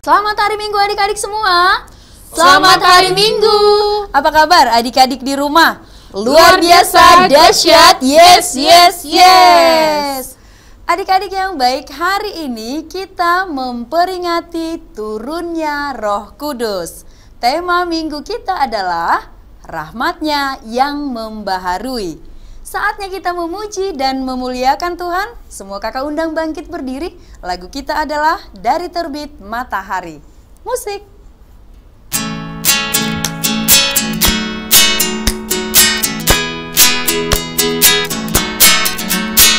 Selamat hari Minggu adik-adik semua. Selamat hari Minggu. Apa kabar adik-adik di rumah? Luar biasa dahsyat. Yes, yes, yes. Adik-adik yang baik, hari ini kita memperingati turunnya Roh Kudus. Tema minggu kita adalah rahmatnya yang membaharui. Saatnya kita memuji dan memuliakan Tuhan. Semua kakak undang bangkit berdiri. Lagu kita adalah Dari Terbit Matahari. Musik.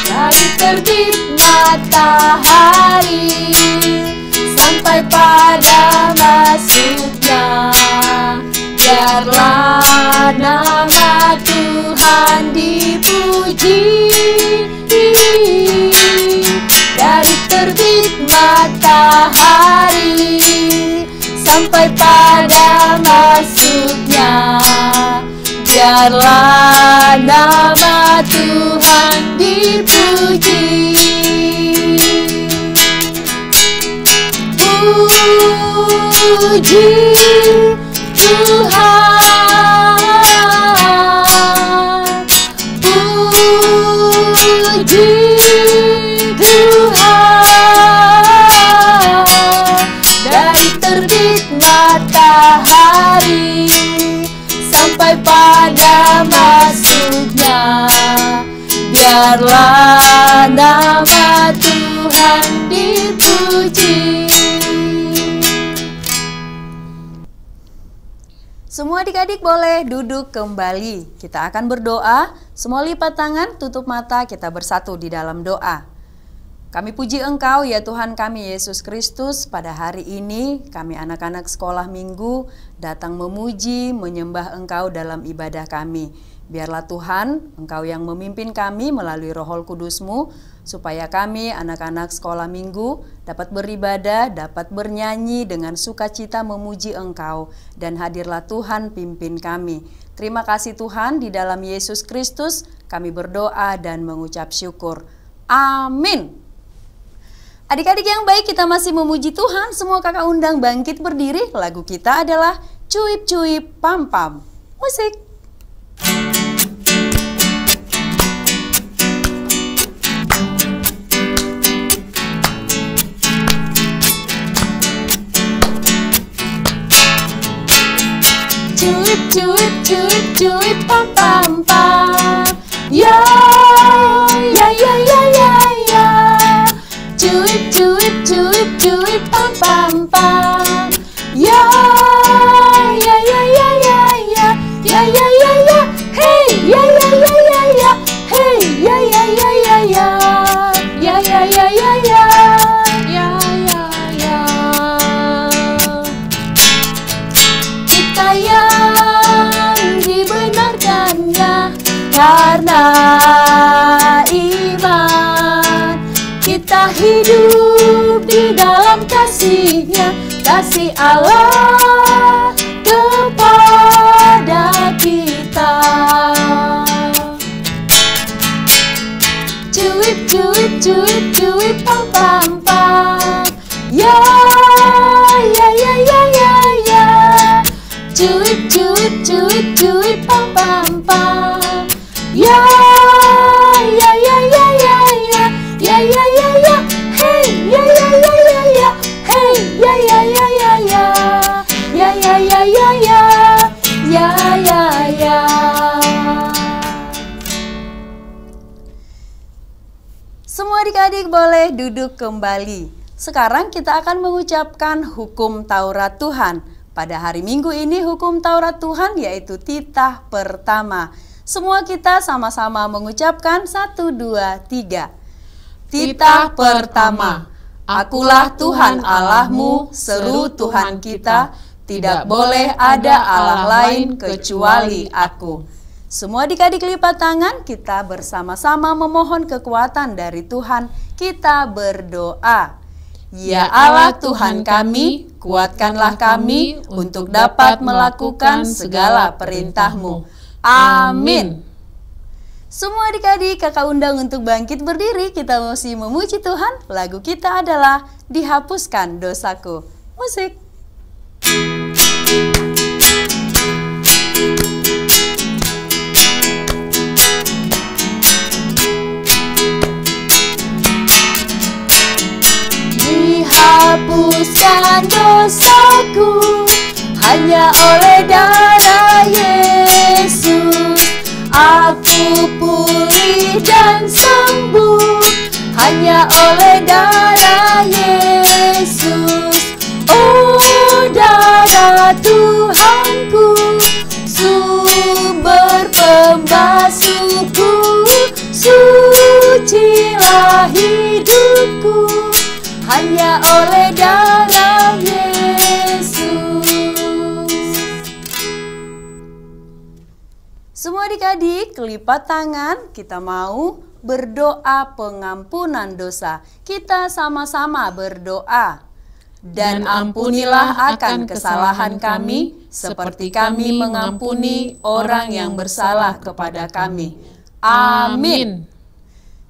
Dari terbit matahari sampai pada masuknya, biarlah nama Tuhan dipuji. Dari terbit matahari sampai pada masuknya, biarlah nama Tuhan dipuji. Puji Tuhan, puji Tuhan. Dari terbit matahari sampai pada masuknya, biarlah nama Tuhan dipuji. Semua adik-adik boleh duduk kembali. Kita akan berdoa. Semua lipat tangan, tutup mata, kita bersatu di dalam doa. Kami puji Engkau ya Tuhan kami Yesus Kristus. Pada hari ini kami anak-anak sekolah minggu datang memuji, menyembah Engkau dalam ibadah kami. Biarlah Tuhan Engkau yang memimpin kami melalui Roh Kudus-Mu, supaya kami anak-anak sekolah minggu dapat beribadah, dapat bernyanyi dengan sukacita memuji Engkau. Dan hadirlah Tuhan pimpin kami. Terima kasih Tuhan, di dalam Yesus Kristus kami berdoa dan mengucap syukur. Amin. Adik-adik yang baik, kita masih memuji Tuhan. Semua kakak undang bangkit berdiri. Lagu kita adalah Cuip Cuip Pam Pam. Musik. Cuip cuip cuip cuip pam pam pam. Ya ya ya ya ya ya. Cuip cuip cuip cuip pam pam pam. Ya ya ya ya ya ya. Ya ya ya ya. Hey ya ya ya ya ya. Hey ya ya ya ya ya. Ya ya ya ya ya. Ya ya ya. Kita yang dibenarkannya karena iman, kita hidup di dalam kasih-Nya, kasih Allah kepada kita. Cuip cuip cuip cuip pam pam pam. Ya ya ya ya ya ya. Cuip cuip cuip cuip pam pam pam. Ya ya ya ya ya ya. Ya ya ya ya. Hey ya ya ya ya ya. Hey ya ya ya ya ya. Ya ya ya ya ya. Ya ya ya. Semua adik-adik boleh duduk kembali. Sekarang kita akan mengucapkan hukum Taurat Tuhan. Pada hari Minggu ini hukum Taurat Tuhan yaitu titah pertama. Semua kita sama-sama mengucapkan 1, 2, 3. Titah pertama. Akulah Tuhan Allahmu, seru Tuhan kita, tidak boleh ada Allah lain kecuali Aku. Semua adik-adik lipat tangan, kita bersama-sama memohon kekuatan dari Tuhan. Kita berdoa. Ya Allah Tuhan kami, kuatkanlah kami untuk dapat melakukan segala perintah-Mu. Amin. Semua adik-adik kakak undang untuk bangkit berdiri. Kita masih memuji Tuhan. Lagu kita adalah Dihapuskan Dosaku. Musik. Dihapuskan dosaku hanya oleh darah Yesus. Aku pulih dan sembuh hanya oleh darah Yesus. Oh, darah Tuhanku, sumber pembasuhku, sucilah hidupku hanya oleh darah Yesus. Semua adik-adik, lipat tangan, kita mau berdoa pengampunan dosa. Kita sama-sama berdoa. Dan ampunilah akan kesalahan kami, seperti kami mengampuni orang yang bersalah kepada kami. Amin.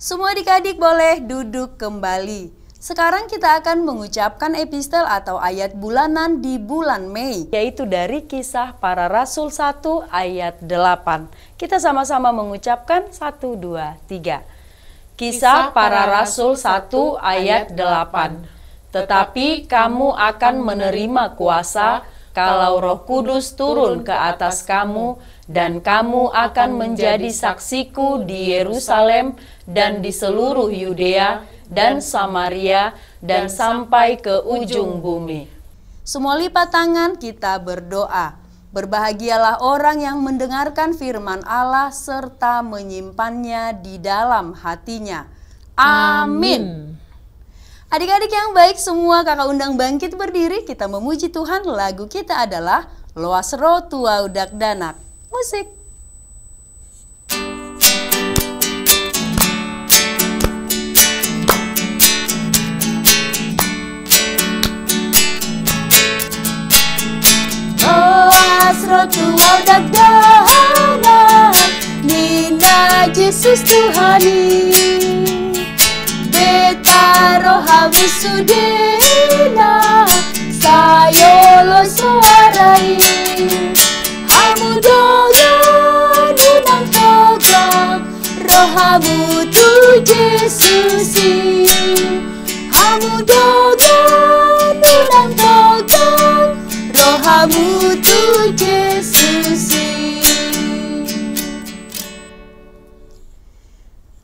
Semua adik-adik boleh duduk kembali. Sekarang kita akan mengucapkan epistel atau ayat bulanan di bulan Mei, yaitu dari Kisah Para Rasul 1 ayat 8. Kita sama-sama mengucapkan 1, 2, 3. Kisah Para Rasul 1 ayat 8. Tetapi kamu akan menerima kuasa kalau Roh Kudus turun ke atas kamu, dan kamu akan menjadi saksiku di Yerusalem dan di seluruh Yudea dan Samaria dan sampai ke ujung bumi. Semua lipat tangan, kita berdoa. Berbahagialah orang yang mendengarkan firman Allah serta menyimpannya di dalam hatinya. Amin. Adik-adik yang baik semua, kakak undang bangkit berdiri, kita memuji Tuhan. Lagu kita adalah Loas Ro Tua Udak Danak. Musik. Loas Ro Tua Udak Danak, Nina Yesus Tuhani, Beta rohamu sudena, sayolo suarai, hamu dogan unang togang, rohamu tu Yesusi, hamu dogan unang togang, rohamu tu Yesusi.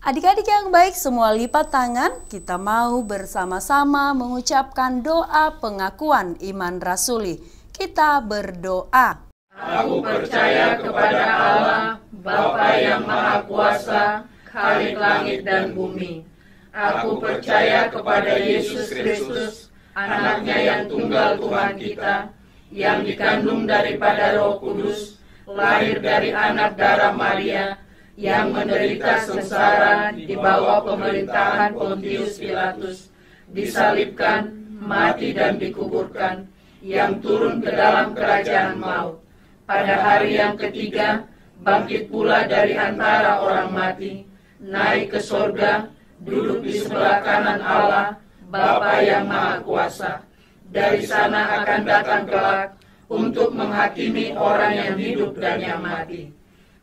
Adik-adik yang baik semua lipat tangan, kita mau bersama-sama mengucapkan doa pengakuan iman rasuli. Kita berdoa. Aku percaya kepada Allah, Bapa yang Maha Kuasa, Khalik langit dan bumi. Aku percaya kepada Yesus Kristus, anaknya yang tunggal Tuhan kita, yang dikandung daripada Roh Kudus, lahir dari anak darah Maria, yang menderita sengsara di bawah pemerintahan Pontius Pilatus, disalibkan, mati dan dikuburkan, yang turun ke dalam kerajaan maut. Pada hari yang ketiga, bangkit pula dari antara orang mati, naik ke sorga, duduk di sebelah kanan Allah, Bapa yang Maha Kuasa. Dari sana akan datang kelak untuk menghakimi orang yang hidup dan yang mati.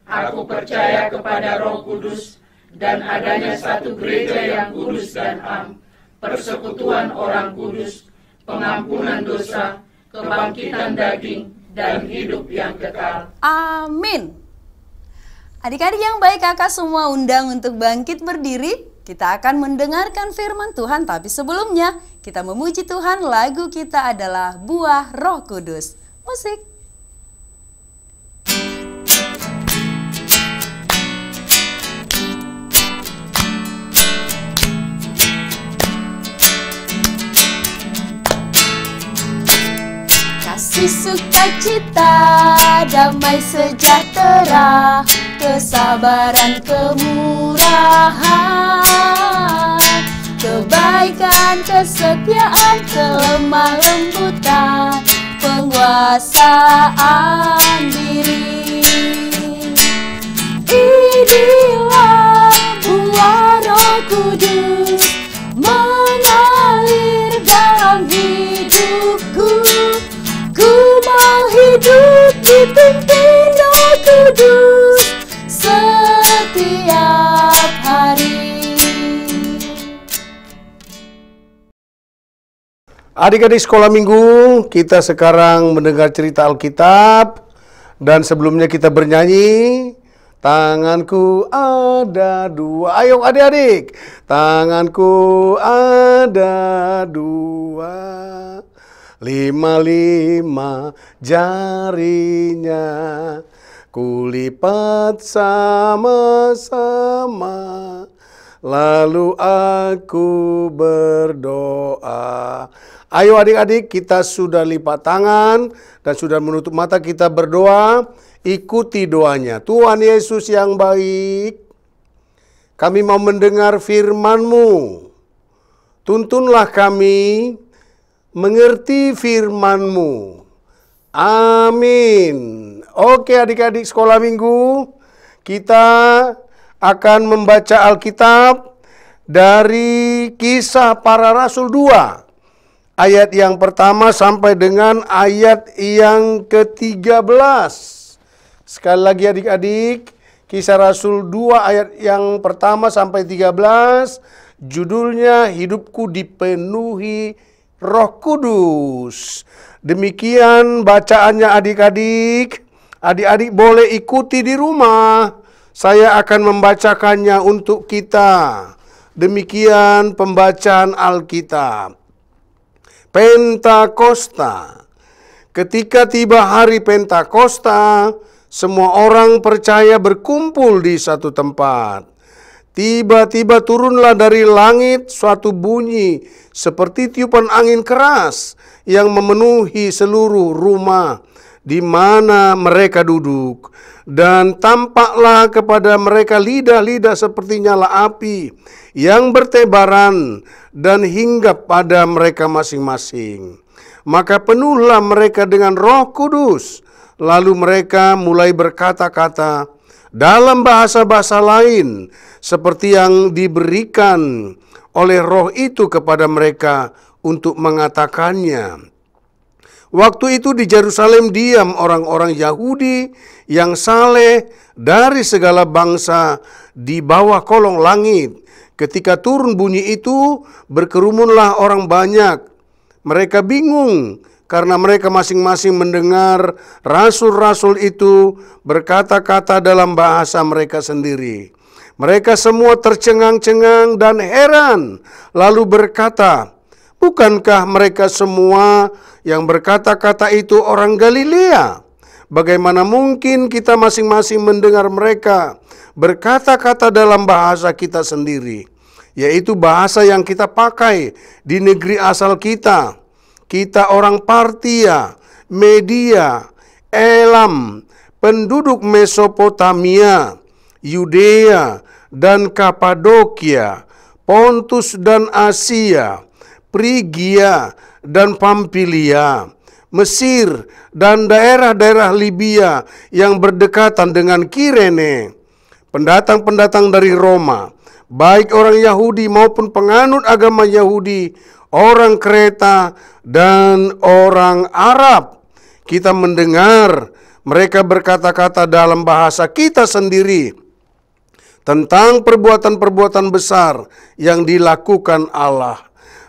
Aku percaya kepada Roh Kudus dan adanya satu gereja yang kudus dan am, persekutuan orang kudus, pengampunan dosa, kebangkitan daging, dan hidup yang kekal. Amin. Adik-adik yang baik, kakak semua undang untuk bangkit berdiri. Kita akan mendengarkan firman Tuhan, tapi sebelumnya kita memuji Tuhan. Lagu kita adalah Buah Roh Kudus. Musik. Kasih sukacita, damai sejahtera, kesabaran, kemurahan, kebaikan, kesetiaan, kelemah lembutan, penguasaan diri. Inilah buah Roh Kudus mengalir dalam hidupku. Adik-adik sekolah minggu, kita sekarang mendengar cerita Alkitab. Dan sebelumnya kita bernyanyi. Tanganku ada dua. Ayo adik-adik. Tanganku ada dua. 5 jarinya. Kulipat sama-sama. Lalu aku berdoa. Ayo adik-adik, kita sudah lipat tangan dan sudah menutup mata, kita berdoa. Ikuti doanya. Tuhan Yesus yang baik, kami mau mendengar firman-Mu. Tuntunlah kami mengerti firman-Mu. Amin. Oke adik-adik sekolah minggu, kita akan membaca Alkitab dari Kisah Para Rasul 2. Ayat yang pertama sampai dengan ayat yang ke-13. Sekali lagi adik-adik, Kisah Rasul 2 ayat yang pertama sampai 13. Judulnya Hidupku Dipenuhi Roh Kudus. Demikian bacaannya adik-adik. Adik-adik boleh ikuti di rumah. Saya akan membacakannya untuk kita. Demikian pembacaan Alkitab. Pentakosta. Ketika tiba hari Pentakosta, semua orang percaya berkumpul di satu tempat. Tiba-tiba turunlah dari langit suatu bunyi seperti tiupan angin keras yang memenuhi seluruh rumah di mana mereka duduk. Dan tampaklah kepada mereka lidah-lidah seperti nyala api yang bertebaran dan hinggap pada mereka masing-masing. Maka penuhlah mereka dengan Roh Kudus. Lalu mereka mulai berkata-kata dalam bahasa-bahasa lain seperti yang diberikan oleh Roh itu kepada mereka untuk mengatakannya. Waktu itu di Yerusalem diam orang-orang Yahudi yang saleh dari segala bangsa di bawah kolong langit. Ketika turun bunyi itu, berkerumunlah orang banyak. Mereka bingung karena mereka masing-masing mendengar rasul-rasul itu berkata-kata dalam bahasa mereka sendiri. Mereka semua tercengang-cengang dan heran, lalu berkata, bukankah mereka semua yang berkata-kata itu orang Galilea? Bagaimana mungkin kita masing-masing mendengar mereka berkata-kata dalam bahasa kita sendiri, yaitu bahasa yang kita pakai di negeri asal kita. Kita orang Partia, Media, Elam, penduduk Mesopotamia, Yudea dan Kapadokia, Pontus dan Asia, Frigia dan Pamfilia, Mesir dan daerah-daerah Libya yang berdekatan dengan Kirene, pendatang-pendatang dari Roma, baik orang Yahudi maupun penganut agama Yahudi, orang Kreta dan orang Arab. Kita mendengar mereka berkata-kata dalam bahasa kita sendiri tentang perbuatan-perbuatan besar yang dilakukan Allah.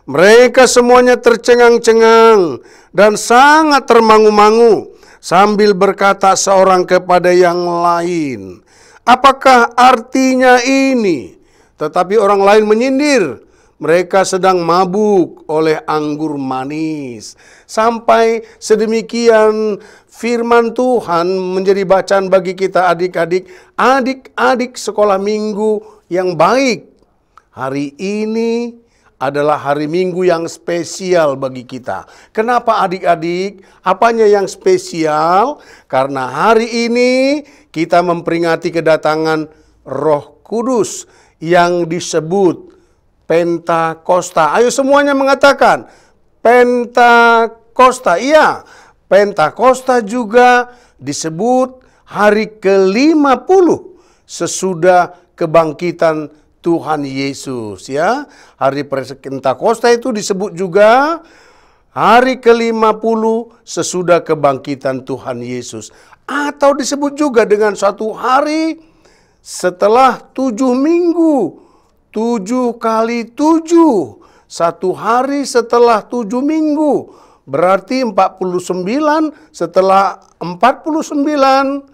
Mereka semuanya tercengang-cengang dan sangat termangu-mangu sambil berkata seorang kepada yang lain, apakah artinya ini? Tetapi orang lain menyindir, mereka sedang mabuk oleh anggur manis. Sampai sedemikian firman Tuhan menjadi bacaan bagi kita adik-adik. Adik-adik sekolah minggu yang baik. Hari ini adalah hari Minggu yang spesial bagi kita. Kenapa adik-adik? Apanya yang spesial? Karena hari ini kita memperingati kedatangan Roh Kudus yang disebut Pentakosta. Ayo semuanya mengatakan Pentakosta. Iya, Pentakosta juga disebut hari ke-50 sesudah kebangkitan Tuhan Yesus, ya. Hari Pentakosta itu disebut juga hari ke-50 sesudah kebangkitan Tuhan Yesus. Atau disebut juga dengan suatu hari setelah 7 minggu. 7 kali 7 1 hari setelah 7 minggu. Berarti 49 setelah 49.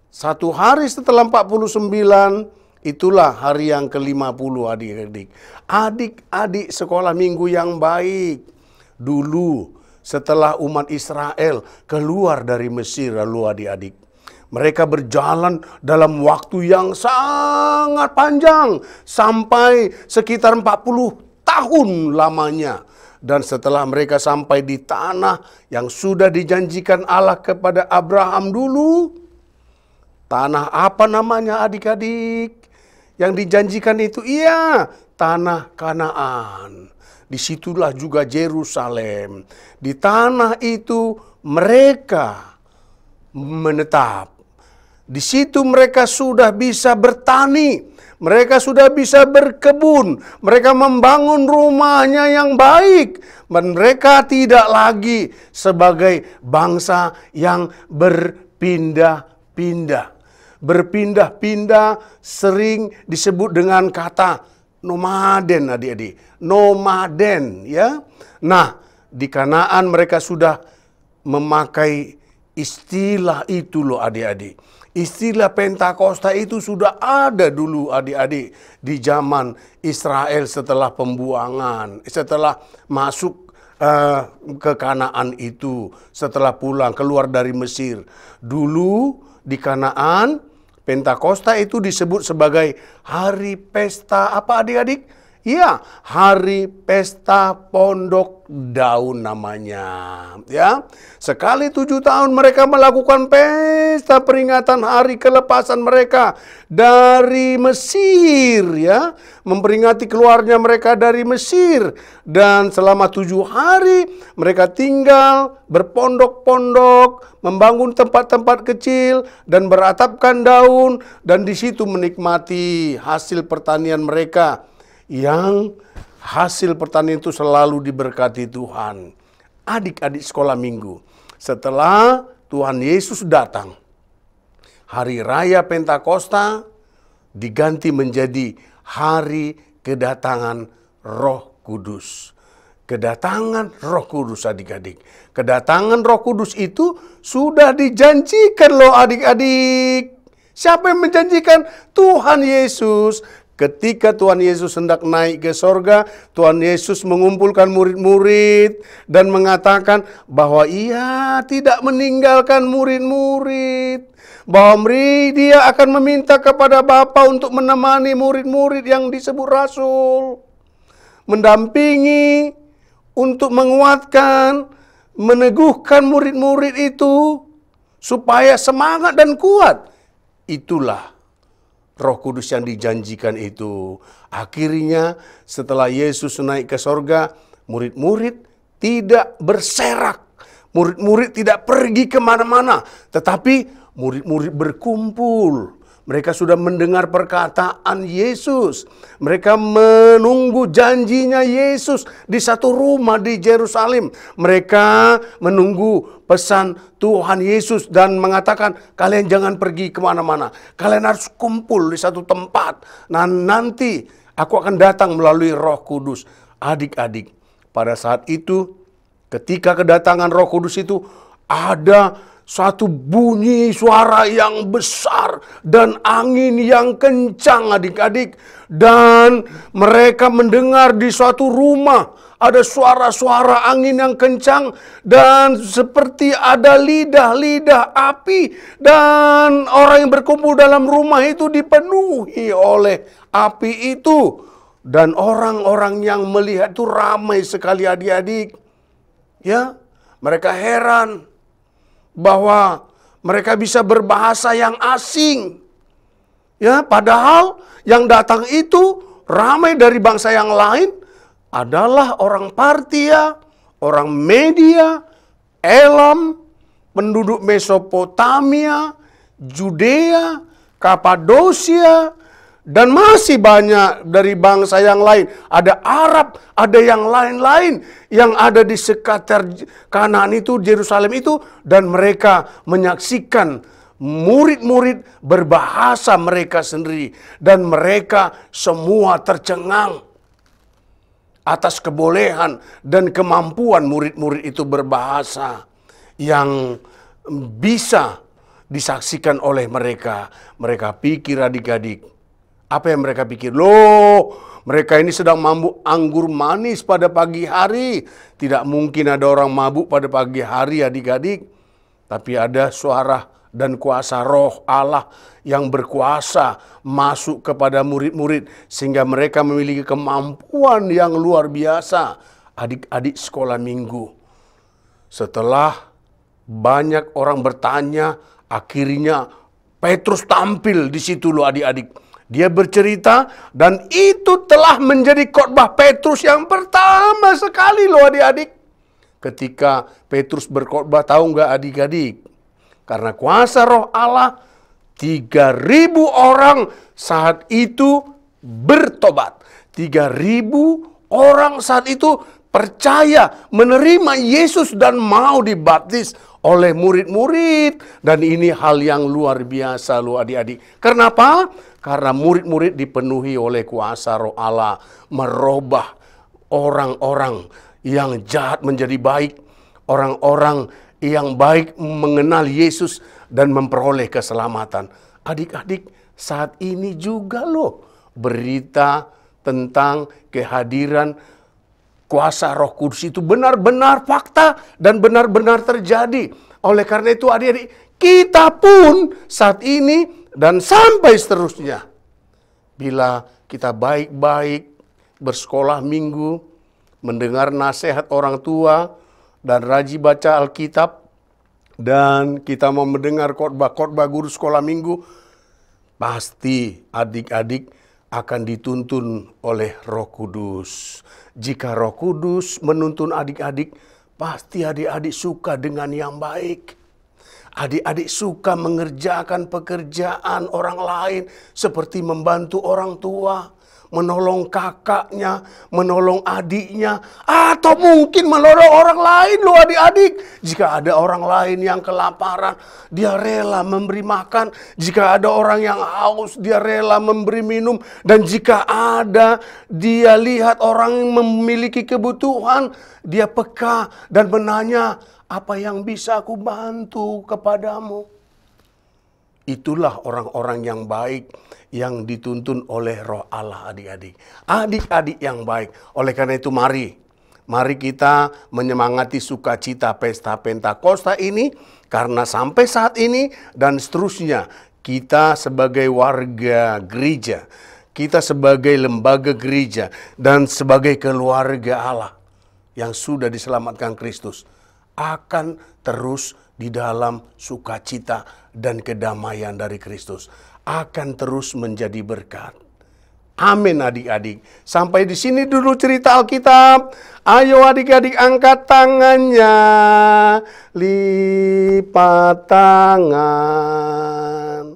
1 hari setelah 49, itulah hari yang ke-50 adik-adik. Adik-adik sekolah minggu yang baik. Dulu setelah umat Israel keluar dari Mesir, lalu adik-adik, mereka berjalan dalam waktu yang sangat panjang, sampai sekitar 40 tahun lamanya. Dan setelah mereka sampai di tanah yang sudah dijanjikan Allah kepada Abraham dulu, tanah apa namanya adik-adik? Yang dijanjikan itu, iya, tanah Kanaan. Disitulah juga Yerusalem. Di tanah itu mereka menetap. Di situ mereka sudah bisa bertani. Mereka sudah bisa berkebun. Mereka membangun rumahnya yang baik. Dan mereka tidak lagi sebagai bangsa yang berpindah-pindah. Berpindah-pindah sering disebut dengan kata nomaden adik-adik. Nomaden, ya. Nah, di Kanaan mereka sudah memakai istilah itu loh adik-adik. Istilah Pentakosta itu sudah ada dulu adik-adik di zaman Israel setelah pembuangan, setelah masuk ke Kanaan itu, setelah pulang keluar dari Mesir. Dulu di Kanaan, Pentakosta itu disebut sebagai hari pesta apa adik-adik? Ya, hari pesta pondok daun namanya. Ya, sekali 7 tahun mereka melakukan pesta peringatan hari kelepasan mereka dari Mesir, ya, memperingati keluarnya mereka dari Mesir. Dan selama 7 hari mereka tinggal berpondok-pondok, membangun tempat-tempat kecil dan beratapkan daun, dan di situ menikmati hasil pertanian mereka. Yang hasil pertanian itu selalu diberkati Tuhan. Adik-adik sekolah minggu, setelah Tuhan Yesus datang, hari raya Pentakosta diganti menjadi hari kedatangan Roh Kudus. Kedatangan Roh Kudus adik-adik. Kedatangan Roh Kudus itu sudah dijanjikan loh adik-adik. Siapa yang menjanjikan? Tuhan Yesus. Ketika Tuhan Yesus hendak naik ke sorga, Tuhan Yesus mengumpulkan murid-murid dan mengatakan bahwa ia tidak meninggalkan murid-murid. Bahwa dia akan meminta kepada Bapa untuk menemani murid-murid yang disebut rasul. Mendampingi, untuk menguatkan, meneguhkan murid-murid itu supaya semangat dan kuat. Itulah Roh Kudus yang dijanjikan itu. Akhirnya setelah Yesus naik ke sorga, murid-murid tidak berserak. Murid-murid tidak pergi kemana-mana. Tetapi murid-murid berkumpul. Mereka sudah mendengar perkataan Yesus. Mereka menunggu janjinya Yesus di satu rumah di Yerusalem. Mereka menunggu pesan Tuhan Yesus dan mengatakan, kalian jangan pergi kemana-mana. Kalian harus kumpul di satu tempat. Nah, nanti aku akan datang melalui Roh Kudus. Adik-adik, pada saat itu, ketika kedatangan Roh Kudus itu, ada satu bunyi suara yang besar dan angin yang kencang adik-adik. Dan mereka mendengar di suatu rumah ada suara-suara angin yang kencang dan seperti ada lidah-lidah api. Dan orang yang berkumpul dalam rumah itu dipenuhi oleh api itu. Dan orang-orang yang melihat itu ramai sekali adik-adik. Ya, mereka heran bahwa mereka bisa berbahasa yang asing. Ya, padahal yang datang itu ramai dari bangsa yang lain adalah orang Partia, orang Media, Elam, penduduk Mesopotamia, Judea, Kapadosia, dan masih banyak dari bangsa yang lain. Ada Arab, ada yang lain-lain yang ada di sekitar Kanaan itu, Yerusalem itu. Dan mereka menyaksikan murid-murid berbahasa mereka sendiri. Dan mereka semua tercengang. atas kebolehan dan kemampuan murid-murid itu berbahasa yang bisa disaksikan oleh mereka. Mereka pikir adik-adik, apa yang mereka pikir? Loh, mereka ini sedang mabuk anggur manis pada pagi hari. Tidak mungkin ada orang mabuk pada pagi hari adik-adik. Tapi ada suara dan kuasa roh Allah yang berkuasa masuk kepada murid-murid. Sehingga mereka memiliki kemampuan yang luar biasa. Adik-adik sekolah minggu. Setelah banyak orang bertanya, akhirnya Petrus tampil di situ loh adik-adik. Dia bercerita dan itu telah menjadi khotbah Petrus yang pertama sekali loh adik-adik. Ketika Petrus berkhotbah, tahu nggak adik-adik? Karena kuasa roh Allah, 3.000 orang saat itu bertobat. 3.000 orang saat itu percaya, menerima Yesus dan mau dibaptis oleh murid-murid. Dan ini hal yang luar biasa loh adik-adik. Kenapa? Karena murid-murid dipenuhi oleh kuasa roh Allah. Merubah orang-orang yang jahat menjadi baik. Orang-orang yang baik mengenal Yesus dan memperoleh keselamatan. Adik-adik, saat ini juga loh berita tentang kehadiran kuasa Roh Kudus itu benar-benar fakta dan benar-benar terjadi. Oleh karena itu adik-adik, kita pun saat ini dan sampai seterusnya, bila kita baik-baik bersekolah minggu, mendengar nasihat orang tua, dan rajin baca Alkitab, dan kita mau mendengar khotbah-khotbah guru sekolah minggu, pasti adik-adik akan dituntun oleh Roh Kudus. Jika Roh Kudus menuntun adik-adik, pasti adik-adik suka dengan yang baik. Adik-adik suka mengerjakan pekerjaan orang lain seperti membantu orang tua, menolong kakaknya, menolong adiknya, atau mungkin menolong orang lain loh adik-adik. Jika ada orang lain yang kelaparan, dia rela memberi makan. Jika ada orang yang haus, dia rela memberi minum. Dan jika ada dia lihat orang yang memiliki kebutuhan, dia peka dan menanya, apa yang bisa aku bantu kepadamu? Itulah orang-orang yang baik yang dituntun oleh roh Allah adik-adik. Adik-adik yang baik. Oleh karena itu mari kita menyemangati sukacita pesta Pentakosta ini. Karena sampai saat ini dan seterusnya kita sebagai warga gereja, kita sebagai lembaga gereja dan sebagai keluarga Allah yang sudah diselamatkan Kristus akan terus di dalam sukacita dan kedamaian dari Kristus. Akan terus menjadi berkat. Amin adik-adik. Sampai di sini dulu cerita Alkitab. Ayo adik-adik angkat tangannya. Lipat tangan.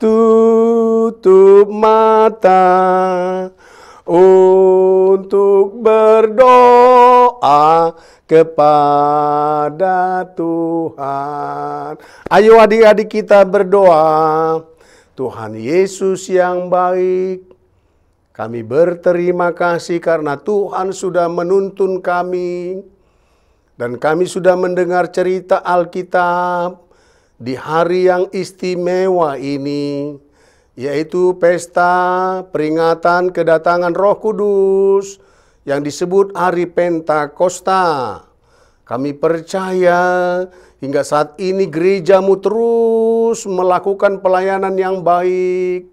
Tutup mata. Untuk berdoa kepada Tuhan. Ayo adik-adik kita berdoa. Tuhan Yesus yang baik, kami berterima kasih karena Tuhan sudah menuntun kami. Dan kami sudah mendengar cerita Alkitab di hari yang istimewa ini, yaitu pesta peringatan kedatangan Roh Kudus yang disebut Hari Pentakosta. Kami percaya hingga saat ini gerejamu terus melakukan pelayanan yang baik.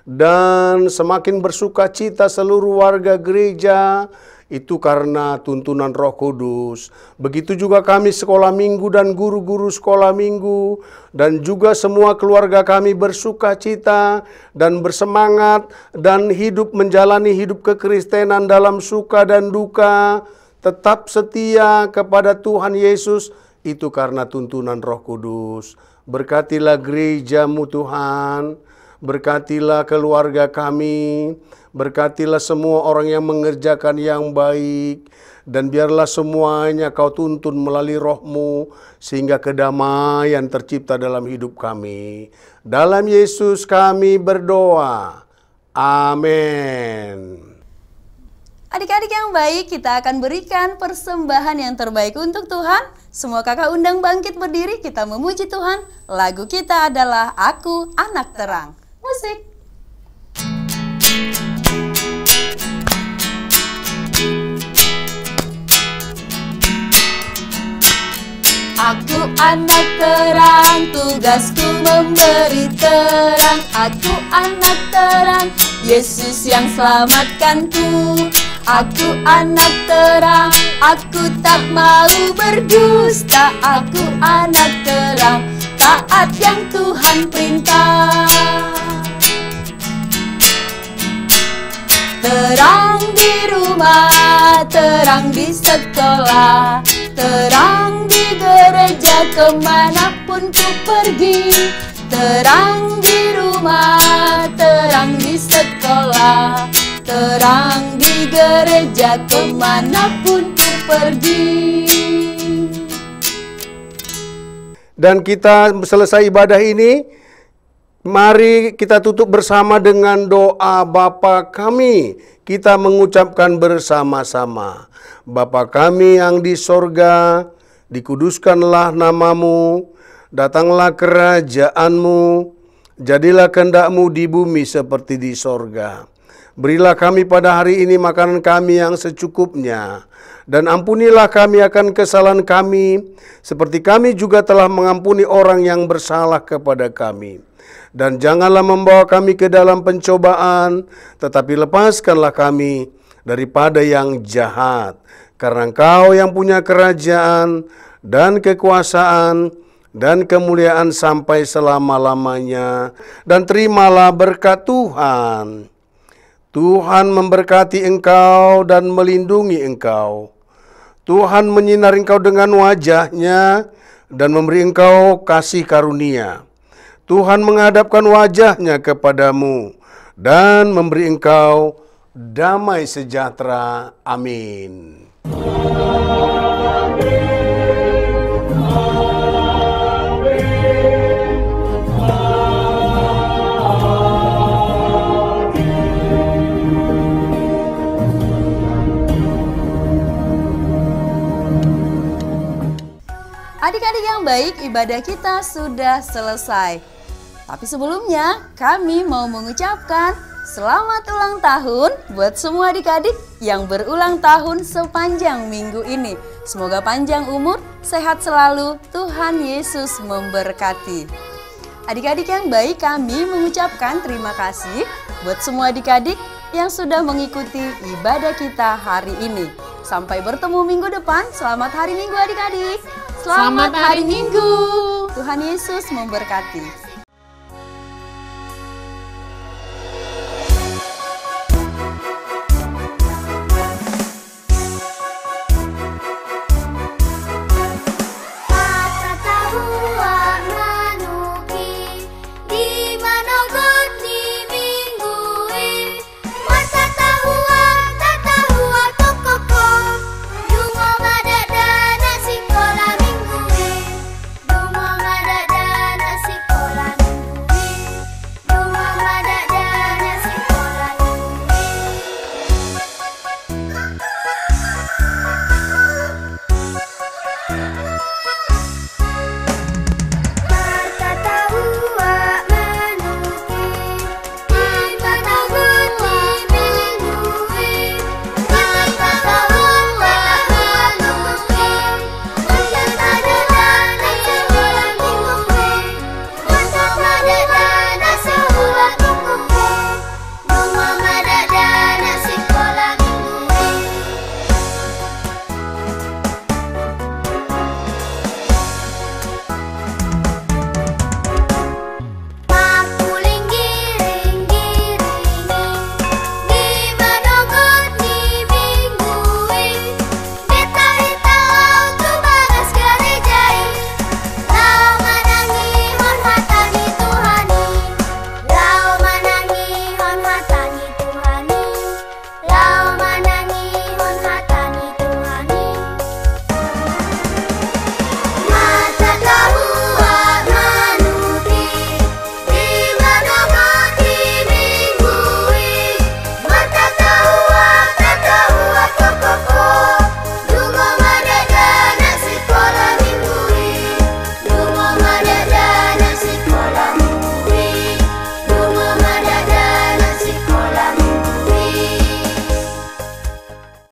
Dan semakin bersuka cita seluruh warga gereja. Itu karena tuntunan Roh Kudus. Begitu juga kami sekolah minggu dan guru-guru sekolah minggu. Dan juga semua keluarga kami bersuka cita dan bersemangat. Dan menjalani hidup kekristenan dalam suka dan duka. Tetap setia kepada Tuhan Yesus. Itu karena tuntunan Roh Kudus. Berkatilah gerejamu Tuhan. Berkatilah keluarga kami. Berkatilah semua orang yang mengerjakan yang baik. Dan biarlah semuanya kau tuntun melalui roh-Mu. Sehingga kedamaian tercipta dalam hidup kami. Dalam Yesus kami berdoa. Amin. Adik-adik yang baik, kita akan berikan persembahan yang terbaik untuk Tuhan. Semua kakak undang bangkit berdiri, kita memuji Tuhan. Lagu kita adalah Aku Anak Terang. Musik. Aku anak terang, tugasku memberi terang. Aku anak terang, Yesus yang selamatkanku. Aku anak terang, aku tak mau berdusta. Aku anak terang, taat yang Tuhan perintah. Terang di rumah, terang di sekolah, terang di gereja kemanapun ku pergi. Terang di rumah, terang di sekolah, terang di gereja kemanapun ku pergi. Dan kita selesai ibadah ini, mari kita tutup bersama dengan doa Bapa kami. Kita mengucapkan bersama-sama. Bapa kami yang di sorga, dikuduskanlah namamu, datanglah kerajaanmu, jadilah kehendak-mu di bumi seperti di sorga. Berilah kami pada hari ini makanan kami yang secukupnya, dan ampunilah kami akan kesalahan kami, seperti kami juga telah mengampuni orang yang bersalah kepada kami. Dan janganlah membawa kami ke dalam pencobaan, tetapi lepaskanlah kami daripada yang jahat. Karena Engkau yang punya kerajaan dan kekuasaan dan kemuliaan sampai selama-lamanya. Dan terimalah berkat Tuhan. Tuhan memberkati engkau dan melindungi engkau. Tuhan menyinari engkau dengan wajah-Nya dan memberi engkau kasih karunia. Tuhan menghadapkan wajah-Nya kepadamu dan memberi engkau damai sejahtera. Amin. Adik-adik yang baik, ibadah kita sudah selesai. Tapi sebelumnya, kami mau mengucapkan selamat ulang tahun buat semua adik-adik yang berulang tahun sepanjang minggu ini. Semoga panjang umur, sehat selalu, Tuhan Yesus memberkati. Adik-adik yang baik, kami mengucapkan terima kasih buat semua adik-adik yang sudah mengikuti ibadah kita hari ini. Sampai bertemu minggu depan. Selamat hari Minggu adik-adik. Selamat hari Minggu. Tuhan Yesus memberkati.